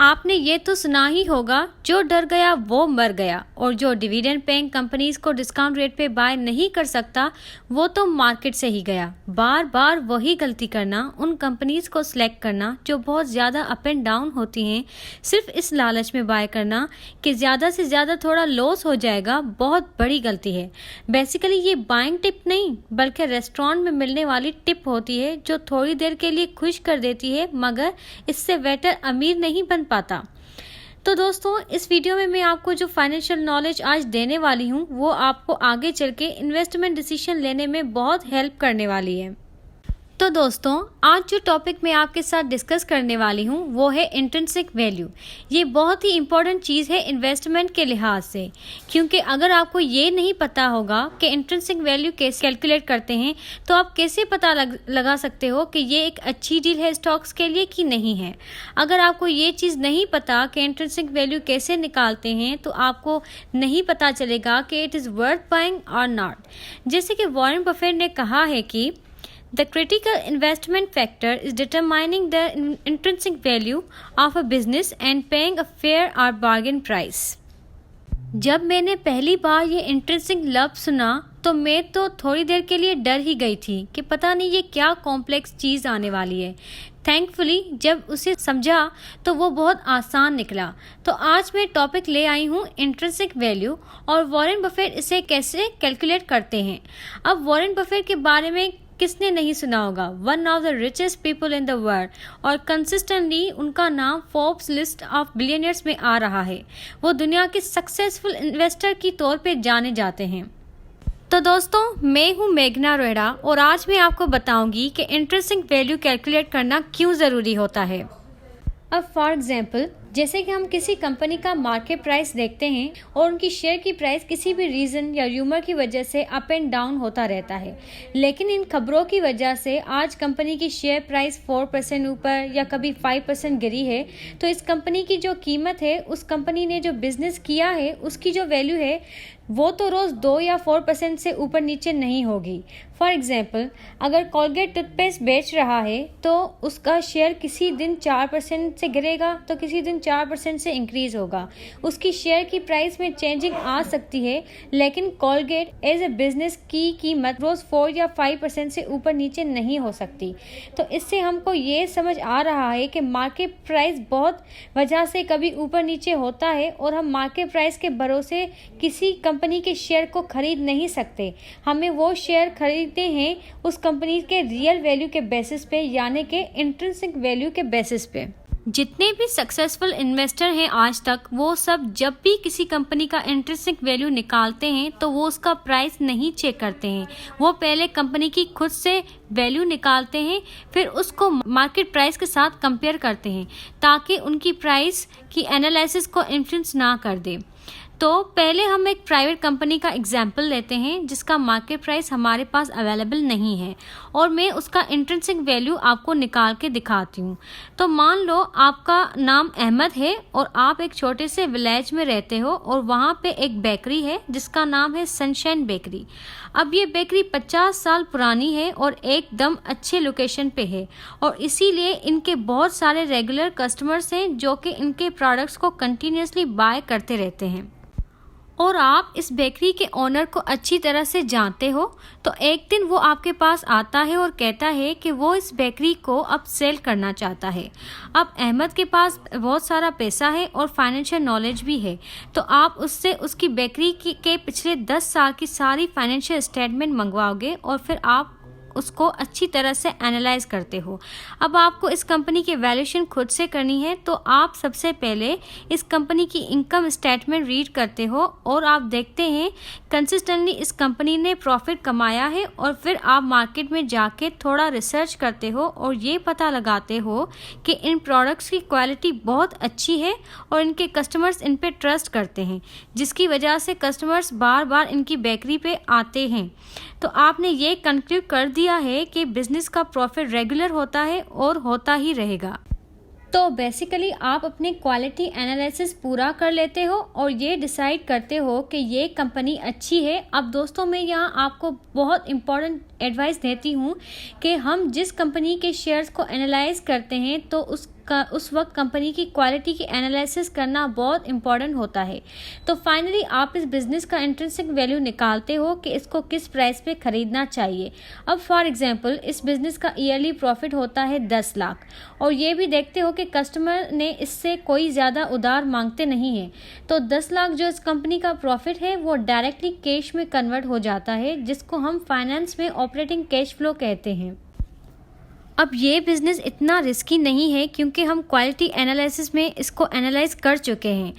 आपने ये तो सुना ही होगा, जो डर गया वो मर गया। और जो डिविडेंड पेइंग कंपनीज को डिस्काउंट रेट पे बाय नहीं कर सकता वो तो मार्केट से ही गया। बार बार वही गलती करना, उन कंपनीज को सिलेक्ट करना जो बहुत ज़्यादा अप एंड डाउन होती हैं, सिर्फ इस लालच में बाय करना कि ज़्यादा से ज़्यादा थोड़ा लॉस हो जाएगा, बहुत बड़ी गलती है। बेसिकली ये बाइंग टिप नहीं बल्कि रेस्टोरेंट में मिलने वाली टिप होती है जो थोड़ी देर के लिए खुश कर देती है, मगर इससे वेटर अमीर नहीं बन पाता। तो दोस्तों, इस वीडियो में मैं आपको जो फाइनेंशियल नॉलेज आज देने वाली हूँ वो आपको आगे चल के इन्वेस्टमेंट डिसीजन लेने में बहुत हेल्प करने वाली है। तो दोस्तों, आज जो टॉपिक मैं आपके साथ डिस्कस करने वाली हूँ वो है इंट्रिंसिक वैल्यू। ये बहुत ही इम्पोर्टेंट चीज़ है इन्वेस्टमेंट के लिहाज से, क्योंकि अगर आपको ये नहीं पता होगा कि इंट्रिंसिक वैल्यू कैसे कैलकुलेट करते हैं तो आप कैसे पता लगा सकते हो कि ये एक अच्छी डील है स्टॉक्स के लिए कि नहीं है। अगर आपको ये चीज़ नहीं पता कि इंट्रिंसिक वैल्यू कैसे निकालते हैं तो आपको नहीं पता चलेगा कि इट इज़ वर्थ बाइंग और नॉट। जैसे कि वॉरेन बफेट ने कहा है कि The critical investment factor is determining the intrinsic value of a business and paying a fair or bargain price. जब मैंने पहली बार ये इंट्रिंसिक लफ्ज़ सुना तो मैं तो थोड़ी देर के लिए डर ही गई थी कि पता नहीं ये क्या कॉम्प्लेक्स चीज़ आने वाली है। थैंकफुली जब उसे समझा तो वो बहुत आसान निकला। तो आज मैं टॉपिक ले आई हूँ इंट्रिंसिक वैल्यू और वॉरेन बफेट इसे कैसे कैलकुलेट करते हैं। अब वॉरेन बफेट के बारे में किसने नहीं सुना होगा, one of the richest people in the world, और कंसिस्टेंटली उनका नाम फोर्ब्स लिस्ट ऑफ बिलियनियर्स में आ रहा है। वो दुनिया के सक्सेसफुल इन्वेस्टर की तौर पे जाने जाते हैं। तो दोस्तों, मैं हूँ मेघना रोहिड़ा और आज मैं आपको बताऊंगी कि इंट्रिंसिक वैल्यू कैलकुलेट करना क्यों ज़रूरी होता है। अब फॉर एग्जाम्पल, जैसे कि हम किसी कंपनी का मार्केट प्राइस देखते हैं और उनकी शेयर की प्राइस किसी भी रीज़न या र्यूमर की वजह से अप एंड डाउन होता रहता है, लेकिन इन खबरों की वजह से आज कंपनी की शेयर प्राइस 4% ऊपर या कभी 5% गिरी है, तो इस कंपनी की जो कीमत है, उस कंपनी ने जो बिजनेस किया है, उसकी जो वैल्यू है वो तो रोज़ 2 या 4% से ऊपर नीचे नहीं होगी। फॉर एग्जाम्पल, अगर कोलगेट टूथपेस्ट बेच रहा है तो उसका शेयर किसी दिन 4% से गिरेगा तो किसी दिन 4% से इंक्रीज होगा। उसकी शेयर की प्राइस में चेंजिंग आ सकती है, लेकिन कोलगेट एज ए बिजनेस की कीमत रोज़ 4 या 5% से ऊपर नीचे नहीं हो सकती। तो इससे हमको ये समझ आ रहा है कि मार्केट प्राइस बहुत वजह से कभी ऊपर नीचे होता है और हम मार्केट प्राइस के भरोसे किसी कंपनी के शेयर को खरीद नहीं सकते। हमें वो शेयर खरीदते हैं उस कंपनी के रियल वैल्यू के बेसिस पे, यानी कि इंट्रिंसिक वैल्यू के बेसिस पे। जितने भी सक्सेसफुल इन्वेस्टर हैं आज तक, वो सब जब भी किसी कंपनी का इंट्रिंसिक वैल्यू निकालते हैं तो वो उसका प्राइस नहीं चेक करते हैं। वो पहले कंपनी की खुद से वैल्यू निकालते हैं, फिर उसको मार्केट प्राइस के साथ कंपेयर करते हैं ताकि उनकी प्राइस की एनालिसिस को इन्फ्लुएंस ना कर दे। तो पहले हम एक प्राइवेट कंपनी का एग्जाम्पल लेते हैं जिसका मार्केट प्राइस हमारे पास अवेलेबल नहीं है और मैं उसका इंट्रिंसिक वैल्यू आपको निकाल के दिखाती हूँ। तो मान लो आपका नाम अहमद है और आप एक छोटे से विलेज में रहते हो और वहाँ पे एक बेकरी है जिसका नाम है सनशाइन बेकरी। अब ये बेकरी 50 साल पुरानी है और एकदम अच्छे लोकेशन पे है और इसीलिए इनके बहुत सारे रेगुलर कस्टमर्स हैं जो कि इनके प्रोडक्ट्स को कंटिन्यूसली बाय करते रहते हैं। और आप इस बेकरी के ओनर को अच्छी तरह से जानते हो। तो एक दिन वो आपके पास आता है और कहता है कि वो इस बेकरी को अब सेल करना चाहता है। अब अहमद के पास बहुत सारा पैसा है और फाइनेंशियल नॉलेज भी है, तो आप उससे उसकी बेकरी के पिछले 10 साल की सारी फाइनेंशियल स्टेटमेंट मंगवाओगे और फिर आप उसको अच्छी तरह से एनालाइज करते हो। अब आपको इस कंपनी की वैल्यूएशन खुद से करनी है, तो आप सबसे पहले इस कंपनी की इनकम स्टेटमेंट रीड करते हो और आप देखते हैं कंसिस्टेंटली इस कंपनी ने प्रॉफिट कमाया है, और फिर आप मार्केट में जाके थोड़ा रिसर्च करते हो और ये पता लगाते हो कि इन प्रोडक्ट्स की क्वालिटी बहुत अच्छी है और इनके कस्टमर्स इन पे ट्रस्ट करते हैं, जिसकी वजह से कस्टमर्स बार बार इनकी बेकरी पे आते हैं। तो आपने ये कंक्लूड कर दिया है कि बिजनेस का प्रॉफिट रेगुलर होता है और होता ही रहेगा। तो बेसिकली आप अपनी क्वालिटी एनालिसिस पूरा कर लेते हो और ये डिसाइड करते हो कि ये कंपनी अच्छी है। अब दोस्तों, मैं यहाँ आपको बहुत इम्पॉर्टेंट एडवाइस देती हूँ कि हम जिस कंपनी के शेयर्स को एनालाइज करते हैं तो उस उस वक्त कंपनी की क्वालिटी की एनालिसिस करना बहुत इंपॉर्टेंट होता है। तो फाइनली आप इस बिज़नेस का इंट्रिंसिक वैल्यू निकालते हो कि इसको किस प्राइस पे ख़रीदना चाहिए। अब फॉर एग्जांपल इस बिज़नेस का ईयरली प्रॉफिट होता है 10 लाख और ये भी देखते हो कि कस्टमर ने इससे कोई ज़्यादा उधार मांगते नहीं हैं, तो 10 लाख जो इस कंपनी का प्रॉफिट है वो डायरेक्टली कैश में कन्वर्ट हो जाता है, जिसको हम फाइनेंस में ऑपरेटिंग कैश फ्लो कहते हैं। अब ये बिज़नेस इतना रिस्की नहीं है क्योंकि हम क्वालिटी एनालिसिस में इसको एनालाइज कर चुके हैं।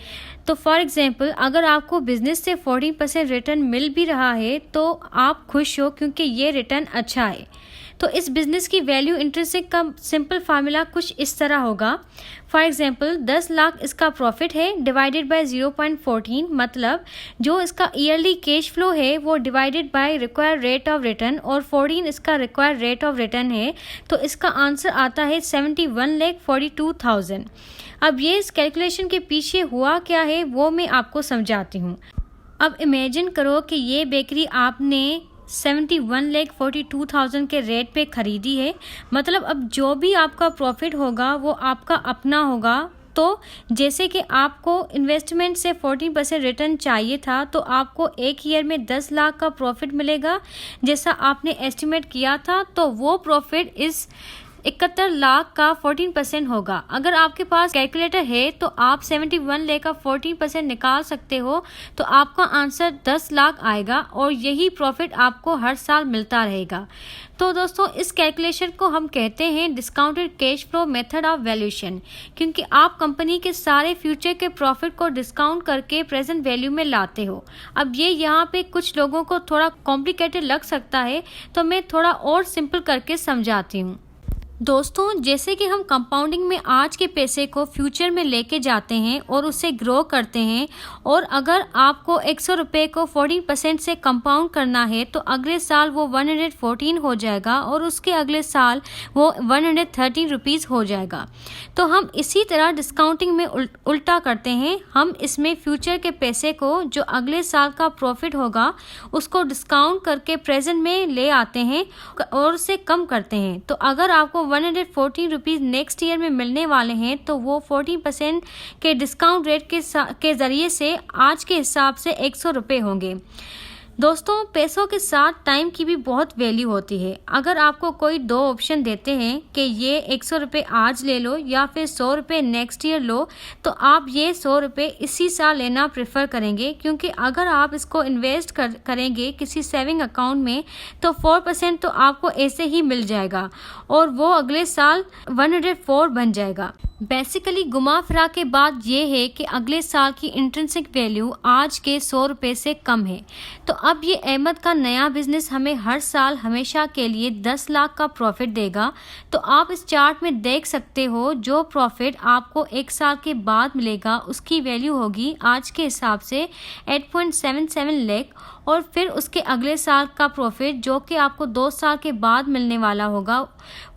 तो फॉर एग्जांपल अगर आपको बिज़नेस से 14% रिटर्न मिल भी रहा है तो आप खुश हो क्योंकि ये रिटर्न अच्छा है। तो इस बिज़नेस की वैल्यू इंट्रिंसिक का सिंपल फार्मूला कुछ इस तरह होगा। फॉर एग्जांपल 10 लाख इसका प्रॉफिट है डिवाइडेड बाय 0.14, मतलब जो इसका ईयरली कैश फ्लो है वो divided by required rate of return और 14 इसका रिक्वायर्ड रेट ऑफ रिटर्न है, तो इसका आंसर आता है 71,42,000। अब ये इस कैलकुलेशन के पीछे हुआ क्या है वो मैं आपको समझाती हूँ। अब इमेजिन करो कि ये बेकरी आपने 71,42,000 के रेट पे खरीदी है, मतलब अब जो भी आपका प्रॉफिट होगा वो आपका अपना होगा। तो जैसे कि आपको इन्वेस्टमेंट से 14% रिटर्न चाहिए था, तो आपको एक ईयर में 10 लाख का प्रॉफिट मिलेगा जैसा आपने एस्टिमेट किया था, तो वो प्रॉफिट इस 71 लाख का 14% होगा। अगर आपके पास कैलकुलेटर है तो आप 71 लाख का 14% निकाल सकते हो, तो आपका आंसर 10 लाख आएगा और यही प्रॉफिट आपको हर साल मिलता रहेगा। तो दोस्तों इस कैलकुलेशन को हम कहते हैं discounted cash flow method of valuation, क्योंकि आप कंपनी के सारे फ्यूचर के प्रॉफिट को डिस्काउंट करके प्रेजेंट वैल्यू में लाते हो। अब ये यहाँ पे कुछ लोगों को थोड़ा कॉम्प्लिकेटेड लग सकता है, तो मैं थोड़ा और सिंपल करके समझाती हूँ। दोस्तों जैसे कि हम कंपाउंडिंग में आज के पैसे को फ्यूचर में लेके जाते हैं और उसे ग्रो करते हैं, और अगर आपको 100 रुपये को 14% से कंपाउंड करना है तो अगले साल वो 114 हो जाएगा और उसके अगले साल वो 113 रुपीज़ हो जाएगा। तो हम इसी तरह डिस्काउंटिंग में उल्टा करते हैं। हम इसमें फ्यूचर के पैसे को जो अगले साल का प्रॉफिट होगा उसको डिस्काउंट करके प्रेजेंट में ले आते हैं और उसे कम करते हैं। तो अगर आपको 114 रुपीज़ नेक्स्ट ईयर में मिलने वाले हैं तो वो 14% के डिस्काउंट रेट के ज़रिए से आज के हिसाब से 100 रुपये होंगे। दोस्तों पैसों के साथ टाइम की भी बहुत वैल्यू होती है। अगर आपको कोई दो ऑप्शन देते हैं कि ये 100 रुपये आज ले लो या फिर 100 रुपये नेक्स्ट ईयर लो, तो आप ये 100 रुपये इसी साल लेना प्रेफर करेंगे, क्योंकि अगर आप इसको इन्वेस्ट करेंगे किसी सेविंग अकाउंट में तो 4% तो आपको ऐसे ही मिल जाएगा और वो अगले साल 104 बन जाएगा। बेसिकली घुमा फिरा के बात ये है कि अगले साल की इंट्रिंसिक वैल्यू आज के 100 रुपये से कम है। तो अब ये अहमद का नया बिजनेस हमें हर साल हमेशा के लिए 10 लाख का प्रॉफिट देगा। तो आप इस चार्ट में देख सकते हो जो प्रॉफिट आपको एक साल के बाद मिलेगा उसकी वैल्यू होगी आज के हिसाब से 8.77 लाख, और फिर उसके अगले साल का प्रॉफिट जो कि आपको 2 साल के बाद मिलने वाला होगा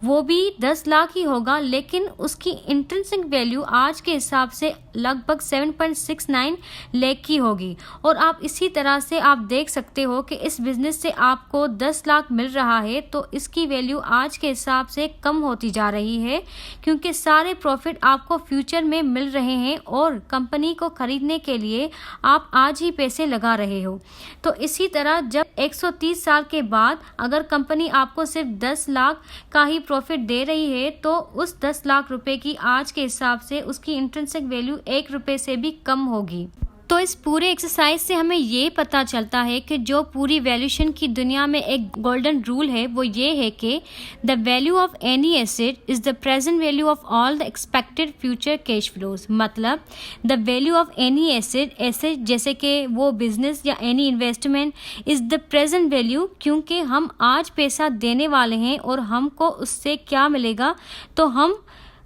वो भी 10 लाख ही होगा, लेकिन उसकी इंट्रिंसिक वैल्यू आज के हिसाब से लगभग 7.69 लाख की होगी। और आप इसी तरह से आप देख सकते हो कि इस बिज़नेस से आपको 10 लाख मिल रहा है तो इसकी वैल्यू आज के हिसाब से कम होती जा रही है, क्योंकि सारे प्रॉफिट आपको फ्यूचर में मिल रहे हैं और कंपनी को खरीदने के लिए आप आज ही पैसे लगा रहे हो। तो इसी तरह जब 130 साल के बाद अगर कंपनी आपको सिर्फ 10 लाख का ही प्रॉफिट दे रही है तो उस 10 लाख रुपए की आज के हिसाब से उसकी इंट्रिंसिक वैल्यू 1 रुपये से भी कम होगी। तो इस पूरे एक्सरसाइज से हमें ये पता चलता है कि जो पूरी वैल्यूएशन की दुनिया में एक गोल्डन रूल है वो ये है कि the value of any asset is the present value of all the expected future cash flows. मतलब the value of any asset जैसे कि वो बिजनेस या any investment is the present value, क्योंकि हम आज पैसा देने वाले हैं और हमको उससे क्या मिलेगा, तो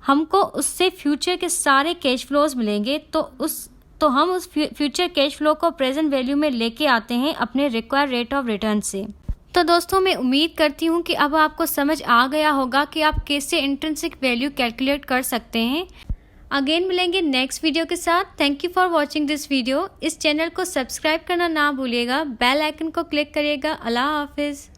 हमको उससे फ्यूचर के सारे कैश फ्लोज मिलेंगे। तो हम उस फ्यूचर कैश फ्लो को प्रेजेंट वैल्यू में लेके आते हैं अपने रिक्वायर्ड रेट ऑफ रिटर्न से। तो दोस्तों मैं उम्मीद करती हूँ कि अब आपको समझ आ गया होगा कि आप कैसे इंट्रिंसिक वैल्यू कैलकुलेट कर सकते हैं। अगेन मिलेंगे नेक्स्ट वीडियो के साथ। Thank you for watching this video. इस चैनल को सब्सक्राइब करना ना भूलिएगा, बेल आइकन को क्लिक करिएगा। अल्लाह हाफिज़।